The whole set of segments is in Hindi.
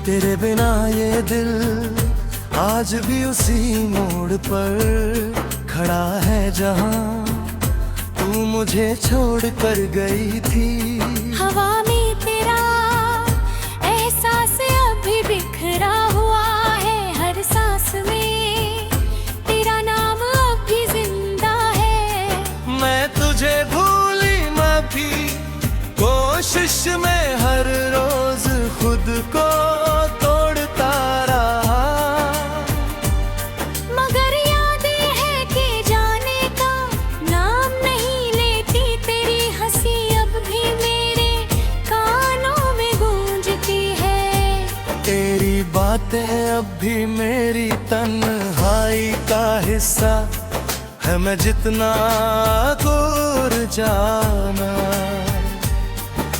तेरे बिना ये दिल आज भी उसी मोड़ पर खड़ा है जहाँ तू मुझे छोड़ कर गई थी। हवा में तेरा एहसास अभी बिखरा हुआ है, हर सांस में तेरा नाम अभी जिंदा है। मैं तुझे भूली मैं भी कोशिश में हर रोज खुद को तोड़ता रहा, मगर यादें है कि जाने का नाम नहीं लेती। तेरी हंसी अब भी मेरे कानों में गूंजती है, तेरी बातें अब भी मेरी तन्हाई का हिस्सा है। मैं जितना दूर जाना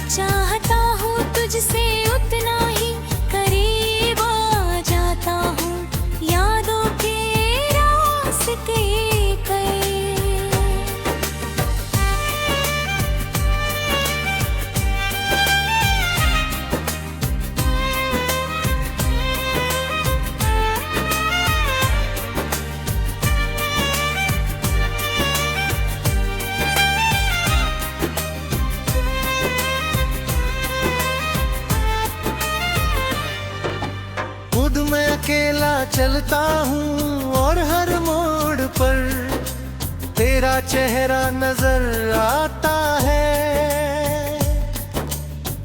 चाहता हूँ तुझसे उतना ही करीब आ जाता हूँ, यादों के रास्ते कई। खुद मैं अकेला चलता हूँ और हर मोड़ पर तेरा चेहरा नजर आता है।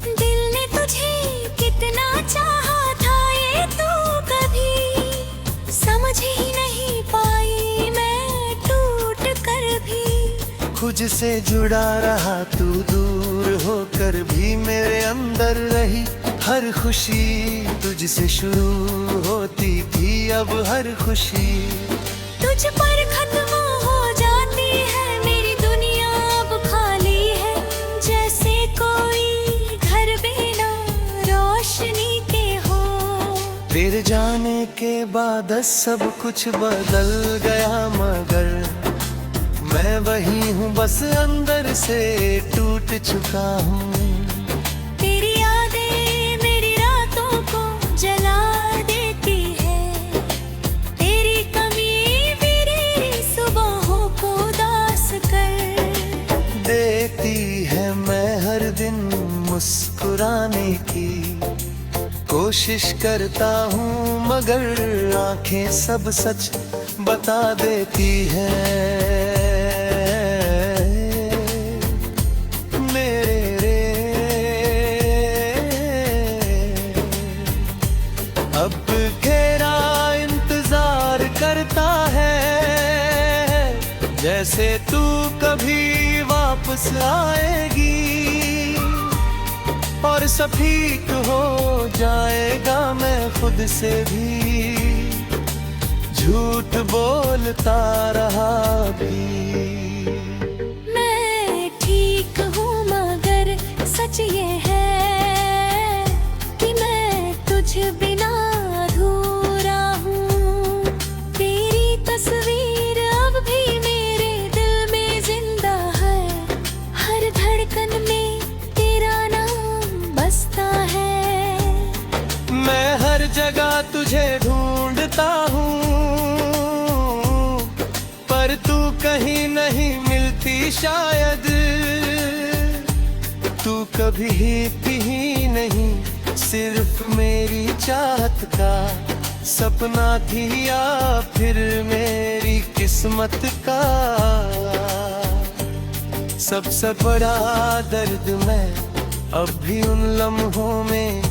दिल ने तुझे कितना चाहा था ये तू कभी समझ ही नहीं पाई मैं टूट कर भी। खुद से जुड़ा रहा तू दूर होकर भी मेरे अंदर रही हर खुशी। तुझसे शुरू होती थी अब हर खुशी, तुझ पर खत्म हो जाती है मेरी दुनिया अब खाली है। जैसे कोई घर बिना रोशनी के हो, तेरे जाने के बाद सब कुछ बदल गया, मगर मैं वही हूँ बस अंदर से टूट चुका हूँ। तेरी यादें मेरी रातों को जला देती है, तेरी कमी मेरी सुबहों को उदास कर देती है। मैं हर दिन मुस्कुराने की कोशिश करता हूँ, मगर आंखें सब सच बता देती है। अब घेरा इंतजार करता है, जैसे तू कभी वापस आएगी और सब ठीक हो जाएगा। मैं खुद से भी झूठ बोलता रहा भी। मैं ठीक हूँ मगर सच ये है कि मैं तुझ बिना अधूरा हूँ। तेरी तस्वीर अब भी मेरे दिल में जिंदा है, हर धड़कन में तेरा नाम बसता है। मैं हर जगह तुझे ढूंढता हूँ, पर तू कहीं नहीं मिलती शायद। तू कभी ही नहीं सिर्फ मेरी चाहत का सपना थी, या फिर मेरी किस्मत का। सबसे बड़ा दर्द मैं अब भी उन लम्हों में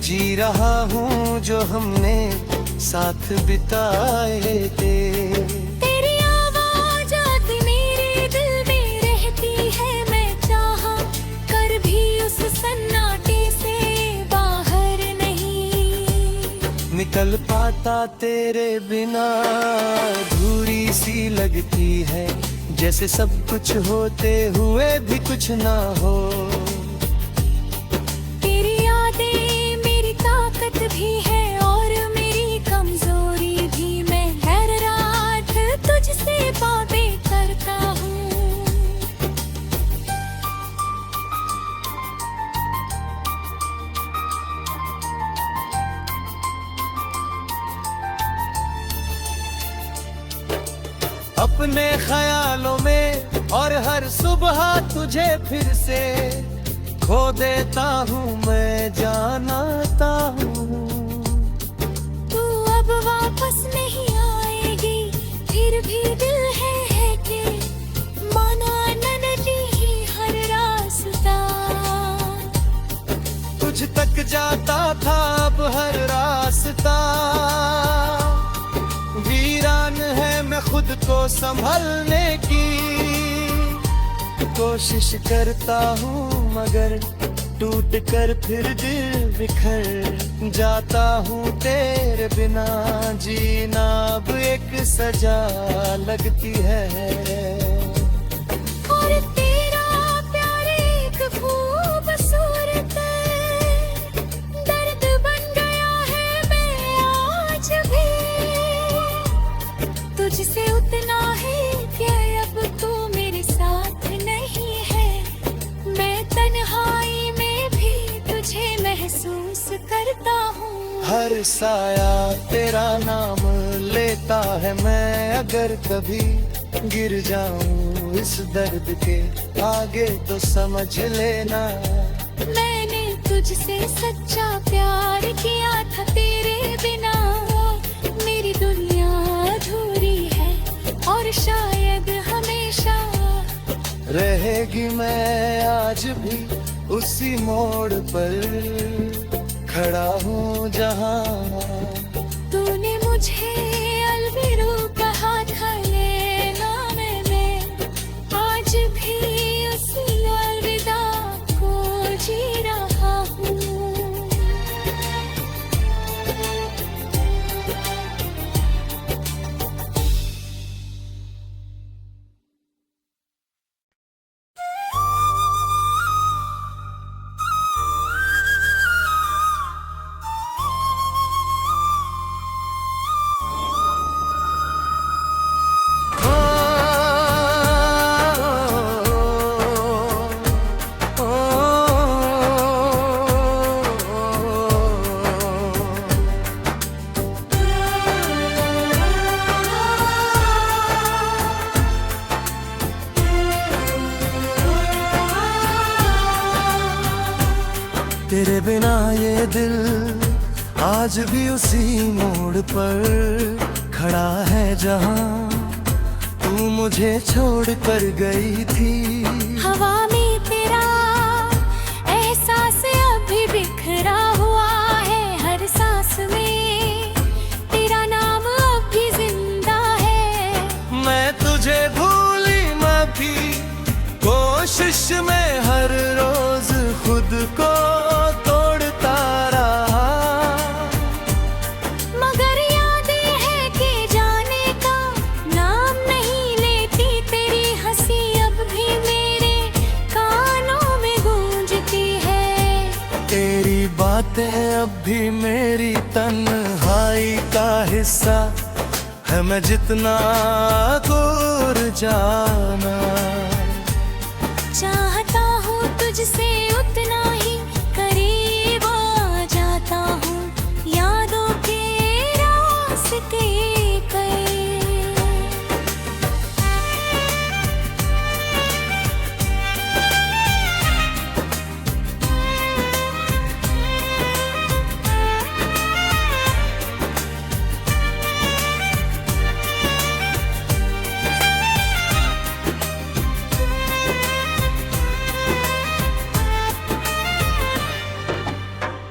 जी रहा हूँ जो हमने साथ बिताए थे। तेरी आवाज आती मेरे दिल में रहती है, मैं चाहा कर भी उस सन्नाटे से बाहर नहीं निकल पाता तेरे बिना। अधूरी सी लगती है जैसे सब कुछ होते हुए भी कुछ ना हो। तेरी यादें मेरी ताकत भी है और मेरी कमजोरी भी। मैं हर रात तुझसे बातें करता हूँ। अपने ख्यालों में और हर सुबह तुझे फिर से खो देता हूँ मैं जानता हूँ। तू अब वापस नहीं आएगी, फिर भी दिल है कि माना न नदी ही हर रास्ता। तुझ तक जाता था अब हर रास्ता, वीरान है मैं खुद को संभलने की कोशिश करता हूँ, मगर टूट कर फिर दिल बिखर जाता हूँ। तेरे बिना जीना अब एक सजा लगती है। और तेरा प्यार एक खूबसूरत दर्द बन गया है मैं आज भी। तुझसे उतना है क्या अब तू मेरे साथ नहीं है, मैं तन्हाई में भी तुझे महसूस करता हूँ। हर साया तेरा नाम लेता है मैं, अगर कभी गिर जाऊं इस दर्द के आगे तो समझ लेना। मैंने तुझसे सच्चा प्यार किया था, तेरे बिना मेरी दुनिया अधूरी है और शायद हमेशा रहेगी। मैं आज भी उसी मोड़ पर खड़ा हूँ जहाँ तूने मुझे अलविदा कहा था लेना मैं आज भी उसी अलविदा को जी रहा हूँ। तेरे बिना ये दिल आज भी उसी मोड़ पर खड़ा है जहाँ तू मुझे छोड़ कर गई थी। हवा में तेरा एहसास अभी बिखरा हुआ है, हर सांस में तेरा नाम अभी जिंदा है। मैं तुझे भूली मैं भी कोशिश में हर रोज खुद को तोड़ता रहा, मगर याद है कि जाने का नाम नहीं लेती। तेरी हंसी अब भी मेरे कानों में गूंजती है, तेरी बातें अब भी मेरी तन्हाई का हिस्सा है। मैं जितना दूर जाना चाहता हूँ तुझसे उतना ही करीब आ जाता हूँ, यादों के रास्ते कई।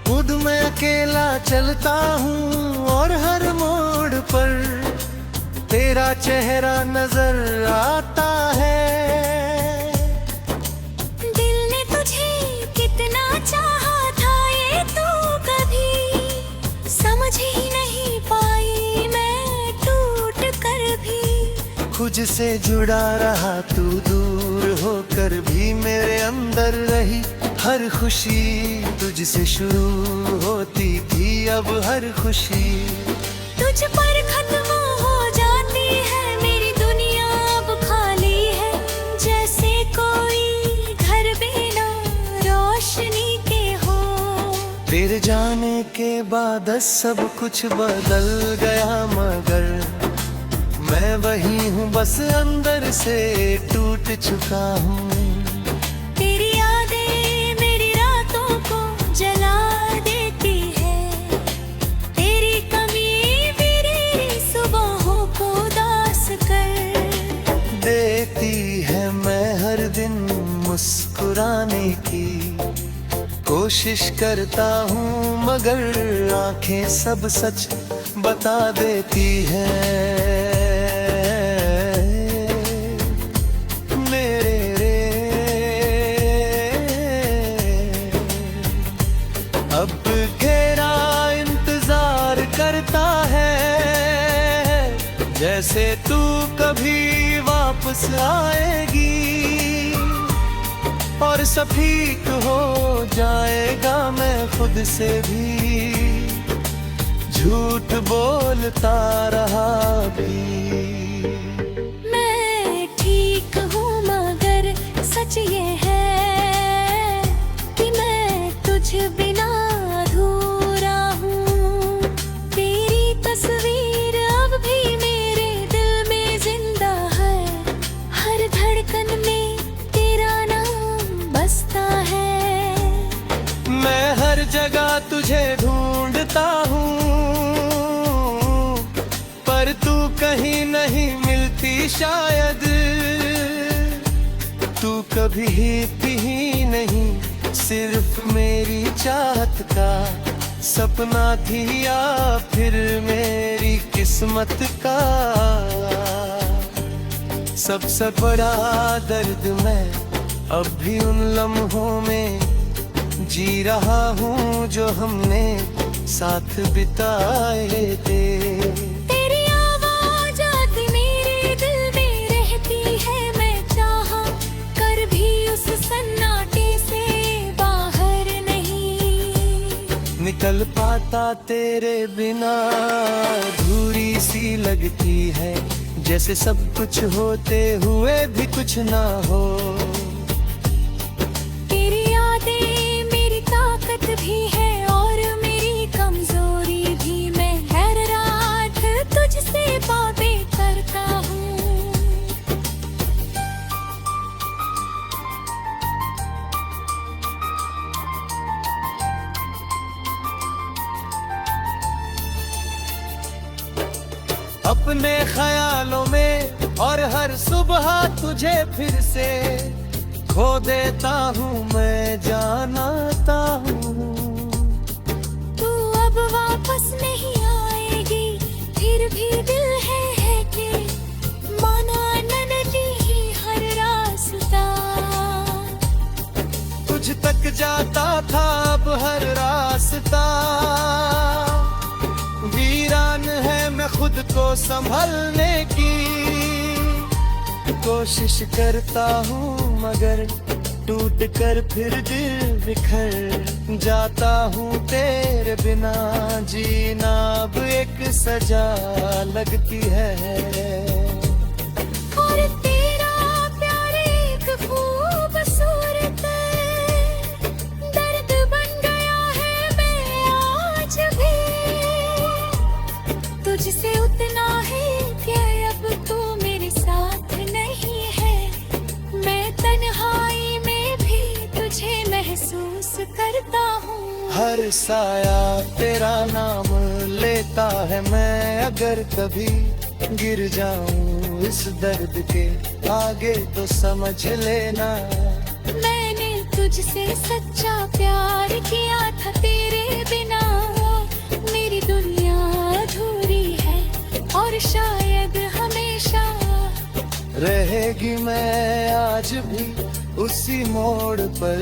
खुद मैं अकेला चलता हूँ और हर मोड़ पर तेरा चेहरा नजर आता है। दिल ने तुझे कितना चाहा था ये तो कभी समझ ही नहीं पाई मैं टूट कर भी। खुद से जुड़ा रहा तू दूर होकर भी मेरे अंदर रही हर खुशी। तुझसे शुरू होती थी अब हर खुशी तुझ पर खत्म हो जाती है, मेरी दुनिया अब खाली है। जैसे कोई घर बिना रोशनी के हो, तेरे जाने के बाद सब कुछ बदल गया, मगर मैं वही हूँ बस अंदर से टूट चुका हूँ। तेरी यादें मेरी रातों को जला देती है, तेरी कमी मेरी सुबहों को उदास कर देती है। मैं हर दिन मुस्कुराने की कोशिश करता हूँ, मगर आंखें सब सच बता देती है। मेरे रे अब घेरा इंतजार करता है, जैसे तू कभी वापस आएगी और सब ठीक हो जाएगा। मैं खुद से भी झूठ बोलता रहा भी। मैं ठीक हूँ मगर सच ये है कि मैं तुझ बिना अधूरा हूँ। तेरी तस्वीर अब भी मेरे दिल में जिंदा है, हर धड़कन में तेरा नाम बसता है। मैं हर जगह तुझे ढूंढता हूँ, पर तू कहीं नहीं मिलती शायद। तू कभी ही नहीं, सिर्फ मेरी चाहत का सपना थी, या फिर मेरी किस्मत का। सबसे बड़ा दर्द मैं अब भी उन लम्हों में जी रहा हूँ जो हमने साथ बिताए थे। तेरी आवाज आती मेरे दिल में रहती है, मैं चाहा कर भी उस सन्नाटे से बाहर नहीं निकल पाता तेरे बिना। अधूरी सी लगती है, जैसे सब कुछ होते हुए भी कुछ ना हो। तेरी यादें मेरी ताकत भी है और मेरी कमजोरी भी। मैं हर रात तुझसे बातें करता हूँ। अपने ख्यालों में और हर सुबह तुझे फिर से खो देता हूँ, मैं जानता हूँ। तू अब वापस नहीं आएगी, फिर भी दिल है कि माना ननदी ही हर रास्ता। तुझ तक जाता था अब हर रास्ता, वीरान है मैं खुद को संभलने की कोशिश करता हूँ, मगर टूट कर फिर दिल बिखर जाता हूँ। तेरे बिना जीना अब एक सजा लगती है। और तेरा प्यार एक खूबसूरत दर्द बन गया है। मैं आज भी तुझसे उतना है कि अब तू मेरे साथ नहीं है। मैं तन्हाई में भी तुझे महसूस करता हूँ। हर साया तेरा नाम लेता है, मैं अगर कभी गिर जाऊं इस दर्द के आगे तो समझ लेना। मैंने तुझसे सच्चा प्यार किया था, तेरे बिना मेरी दुनिया अधूरी है और शायद हमेशा रहेगी। मैं आज भी उसी मोड़ पर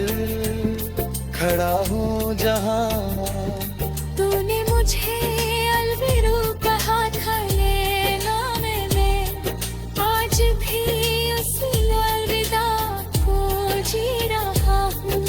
खड़ा हूँ जहाँ तूने मुझे अलविदा कहा था लेना मैं आज भी उसी अलविदा को जी रहा हूँ।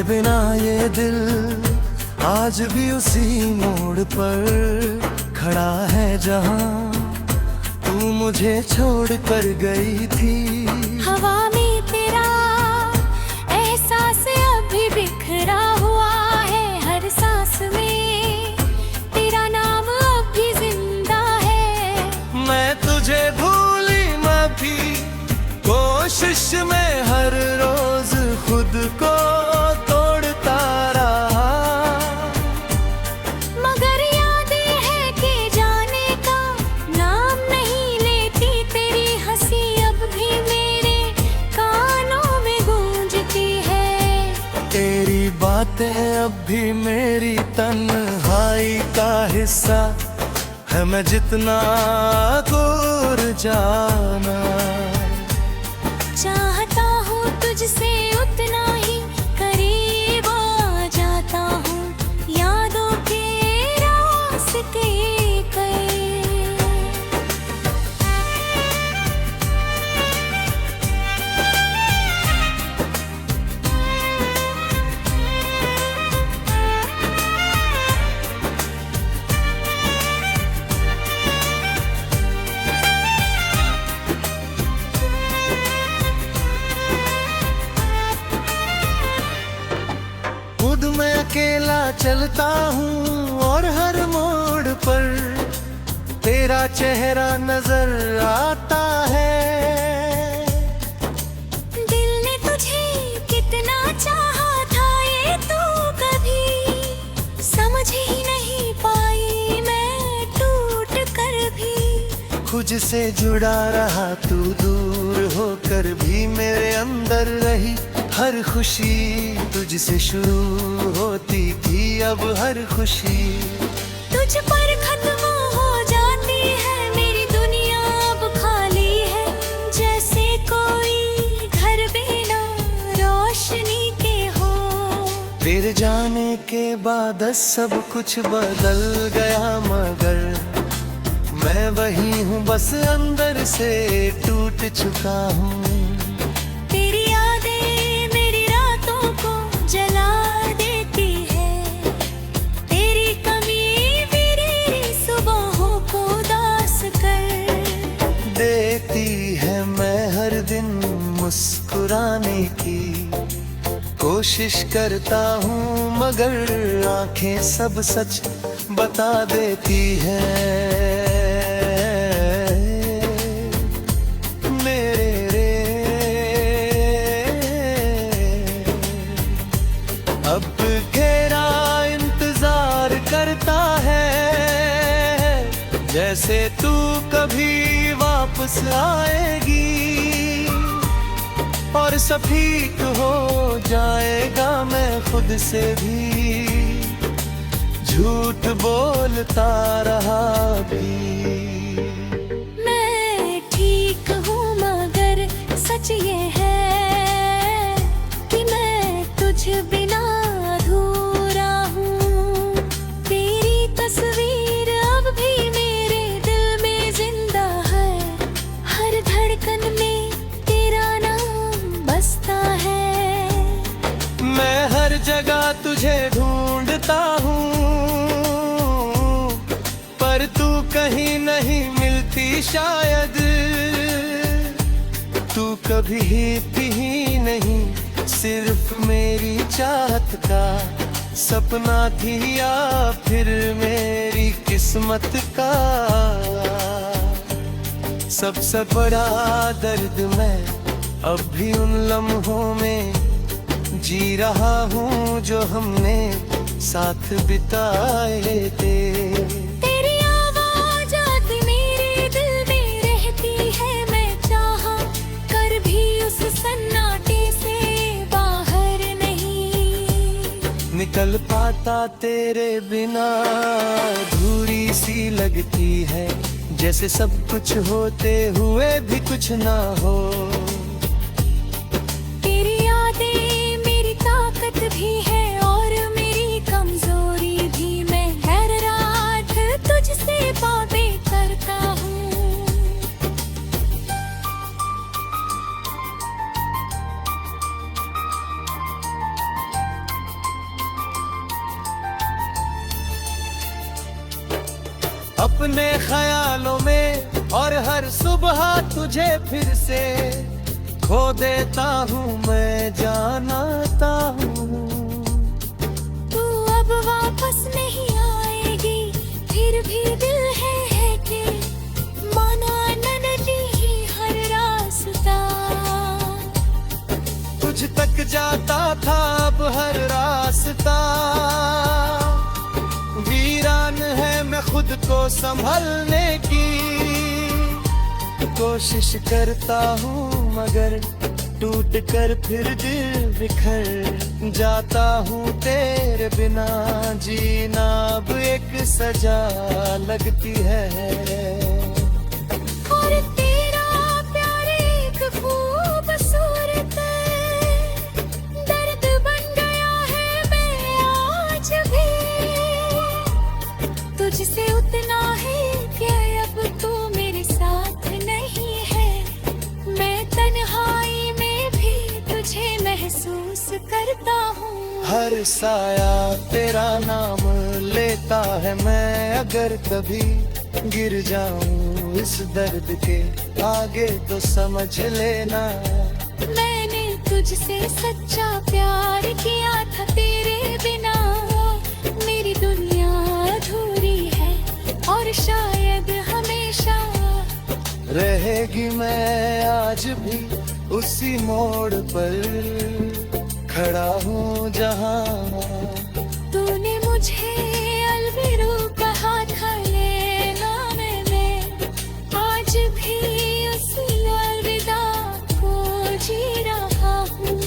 बिना ये दिल आज भी उसी मोड़ पर खड़ा है जहाँ तू मुझे छोड़ कर गई थी। हवा में तेरा एहसास अभी बिखरा हुआ है, हर सांस में तेरा नाम अभी जिंदा है। मैं तुझे भूली मैं भी कोशिश में हर रोज खुद को तोड़ता रहा, मगर याद है कि जाने का नाम नहीं लेती। तेरी हंसी अब भी मेरे कानों में गूंजती है, तेरी बातें अब भी मेरी तन्हाई का हिस्सा है। मैं जितना दूर जाना चाहता हूँ तुझसे उतना ही करीब आ जाता हूँ, यादों के रास्ते कई। खुद मैं अकेला चलता हूँ और हर मोड़ पर तेरा चेहरा नजर आता है। दिल ने तुझे कितना चाहा था ये तू कभी समझ ही नहीं पाई मैं टूट कर भी। खुद से जुड़ा रहा तू दूर होकर भी मेरे अंदर रही। हर खुशी तुझसे शुरू होती थी, अब हर खुशी तुझ पर खत्म हो जाती है। मेरी दुनिया अब खाली है, जैसे कोई घर बिना रोशनी के हो। तेरे जाने के बाद सब कुछ बदल गया, मगर मैं वही हूँ बस अंदर से टूट चुका हूँ। तेरी यादें मेरी रातों को जला देती है, तेरी कमी मेरी सुबहों को उदास कर देती है। मैं हर दिन मुस्कुराने की कोशिश करता हूँ, मगर आंखें सब सच बता देती है। अब घेरा इंतजार करता है, जैसे तू कभी वापस आएगी और सब ठीक हो जाएगा। मैं खुद से भी झूठ बोलता रहा भी। मैं ठीक हूँ मगर सच ये है कि मैं तुझ बिना अधूरा हूँ। तेरी तस्वीर अब भी मेरे दिल में जिंदा है, हर धड़कन में तेरा नाम बसता है। मैं हर जगह तुझे ढूंढता हूँ, पर तू कहीं नहीं मिलती शायद। तू कभी ही नहीं, सिर्फ मेरी चाहत का सपना थी या फिर मेरी किस्मत का। सबसे बड़ा दर्द मैं अब भी उन लम्हों में जी रहा हूँ जो हमने साथ बिताए थे। तेरी आवाज आती मेरे दिल में रहती है, मैं चाहा कर भी उस सन्नाटे से बाहर नहीं निकल पाता तेरे बिना। अधूरी सी लगती है, जैसे सब कुछ होते हुए भी कुछ ना हो। तेरी यादें मेरी ताकत भी है और मेरी कमजोरी भी। मैं हर रात तुझसे बातें करता हूँ। अपने ख्यालों में और हर सुबह तुझे फिर से खो देता हूँ मैं जानता हूँ। तू अब वापस नहीं आएगी फिर भी दिल है कि माना नदी ही हर रास्ता। तुझ तक जाता था अब हर रास्ता, वीरान है मैं खुद को संभलने की कोशिश करता हूँ, मगर टूट कर फिर दिल बिखर जाता हूँ तेरे बिना। जीना अब एक सजा लगती है और तेरा प्यार एक खूबसूरत दर्द बन गया है मैं आज भी। तुझसे उतना है कि अब तू मेरे साथ नहीं है, मैं तन्हाई में भी तुझे महसूस करता हूँ। हर साया तेरा नाम लेता है मैं, अगर कभी गिर जाऊं इस दर्द के आगे तो समझ लेना। मैंने तुझसे सच्चा प्यार किया था, तेरे बिना मेरी दुनिया अधूरी है और शायद हमेशा रहेगी। मैं आज भी उसी मोड़ पर खड़ा हूँ जहाँ तूने मुझे अलविदा कहा था, लेना मैं आज भी उस अलविदा को जी रहा हूँ।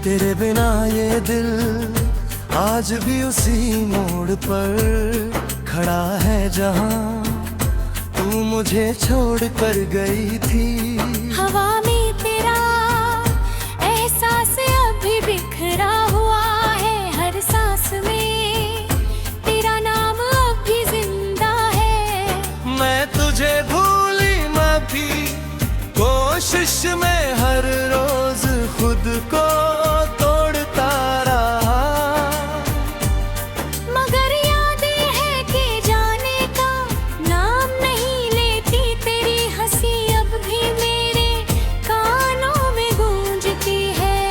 तेरे बिना ये दिल आज भी उसी मोड़ पर खड़ा है जहाँ तू मुझे छोड़ कर गई थी। हवा में तेरा एहसास अभी बिखरा हुआ है, हर सांस में तेरा नाम अभी जिंदा है। मैं तुझे भूली मैं भी कोशिश में हर रोज खुद को तोड़ता रहा, मगर याद है कि जाने का नाम नहीं लेती। तेरी हंसी अब भी मेरे कानों में गूंजती है,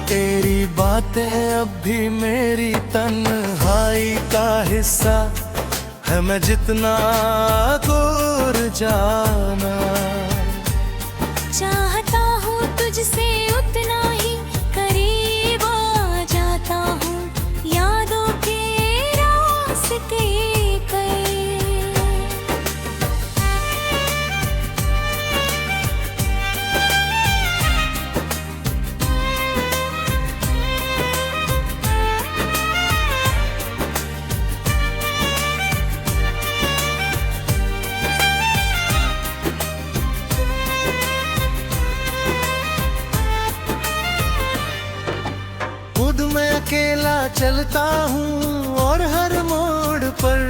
तेरी बातें अब भी मेरी तन्हाई का हिस्सा है। मैं जितना दूर जाना चाहता हूँ तुझसे उतना ही करीब आ जाता हूँ, यादों के रास्ते कई। खुद मैं अकेला चलता हूँ और हर मोड़ पर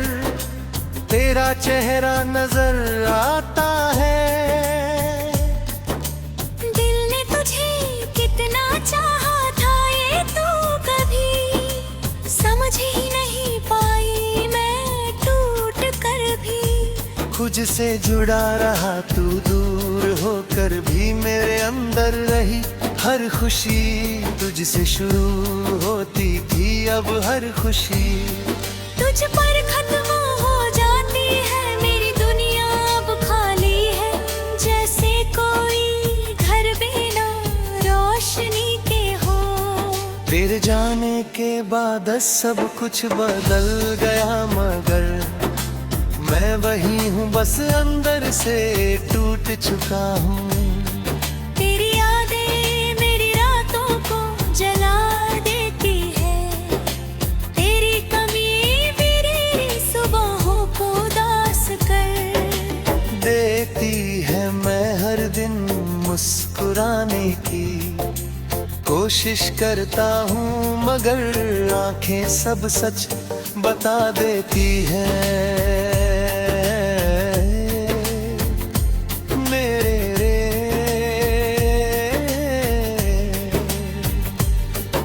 तेरा चेहरा नजर आता है। दिल ने तुझे कितना चाहा था ये तू कभी समझ ही नहीं पाई, मैं टूट कर भी खुद से जुड़ा रहा तू दूर होकर भी मेरे अंदर रही। हर खुशी तुझसे शुरू होती थी, अब हर खुशी तुझ पर खत्म हो जाती है। मेरी दुनिया अब खाली है, जैसे कोई घर बिना रोशनी के हो। तेरे जाने के बाद सब कुछ बदल गया, मगर मैं वही हूँ बस अंदर से टूट चुका हूँ। तेरी यादें मेरी रातों को जला देती है, तेरी कमी मेरी सुबहों को उदास कर देती है। मैं हर दिन मुस्कुराने की कोशिश करता हूँ, मगर आंखें सब सच बता देती है।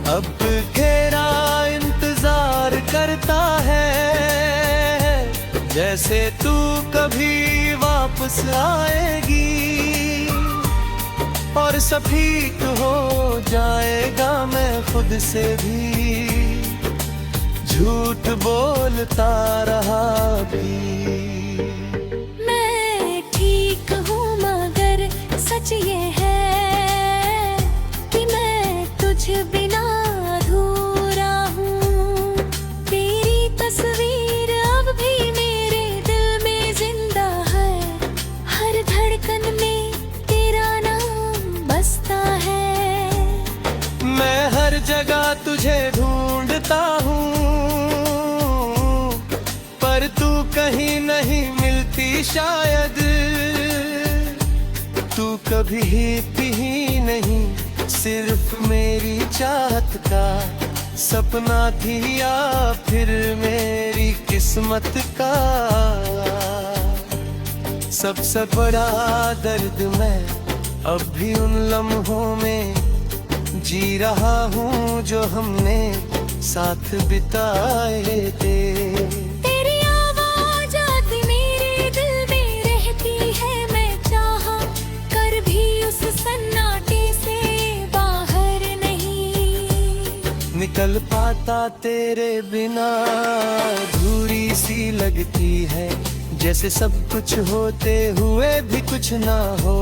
अब तेरा इंतजार करता है, जैसे तू कभी वापस आएगी और सब ठीक हो जाएगा। मैं खुद से भी झूठ बोलता रहा भी। मैं ठीक हूँ मगर सच ये है कि मैं तुझ बिना अधूरा हूँ। तेरी तस्वीर अब भी मेरे दिल में जिंदा है, हर धड़कन में तेरा नाम बसता है। मैं हर जगह तुझे ढूंढता हूँ, पर तू कहीं नहीं मिलती शायद। तू कभी ही नहीं, सिर्फ मेरी चाहत का सपना थी, या फिर मेरी किस्मत का। सबसे बड़ा दर्द मैं अब भी उन लम्हों में जी रहा हूँ जो हमने साथ बिताए थे। तेरी आवाज आती मेरे दिल में रहती है, मैं चाहा कर भी उस सन्नाटे से बाहर नहीं निकल पाता तेरे बिना। अधूरी सी लगती है, जैसे सब कुछ होते हुए भी कुछ ना हो।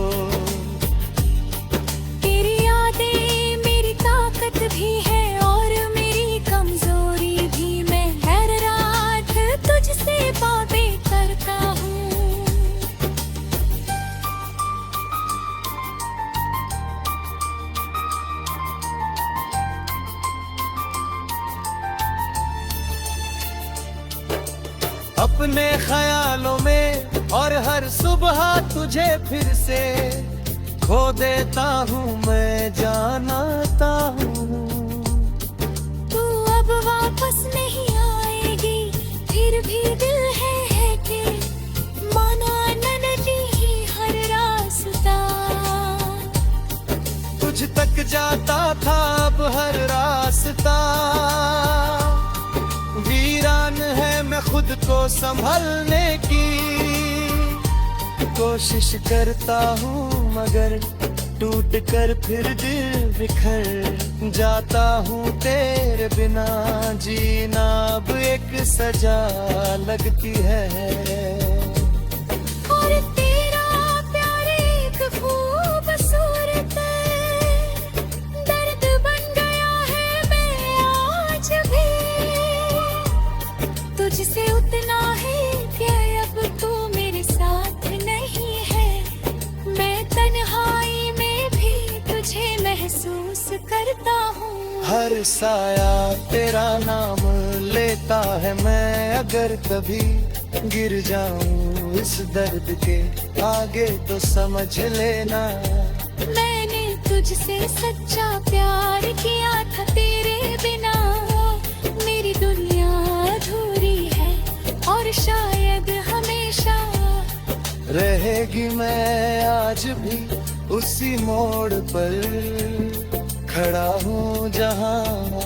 तेरी यादें मेरी ताकत भी है और मेरी कमजोरी भी। मैं हर रात तुझसे बातें करता हूँ। अपने ख्यालों में और हर सुबह तुझे फिर से खो देता हूँ, मैं जानता हूँ। तू अब वापस नहीं आएगी, फिर भी दिल है कि माना न जी ही हर रास्ता। तुझ तक जाता था अब हर रास्ता, वीरान है मैं खुद को संभलने की कोशिश करता हूँ, मगर टूट कर फिर दिल बिखर जाता हूँ। तेरे बिना जीना अब एक सजा लगती है। और तेरा प्यार एक खूबसूरत दर्द बन गया है। मैं आज भी तुझसे उतना है कि अब तू मेरे साथ नहीं है। मैं तन्हाई में भी तुझे महसूस करता हूँ। हर साया तेरा नाम लेता है, मैं अगर कभी गिर जाऊं इस दर्द के आगे तो समझ लेना। मैंने तुझसे सच्चा प्यार किया था, तेरे बिना मेरी दुनिया अधूरी है और शायद हमेशा रहेगी। मैं आज भी उसी मोड़ पर खड़ा हूँ जहाँ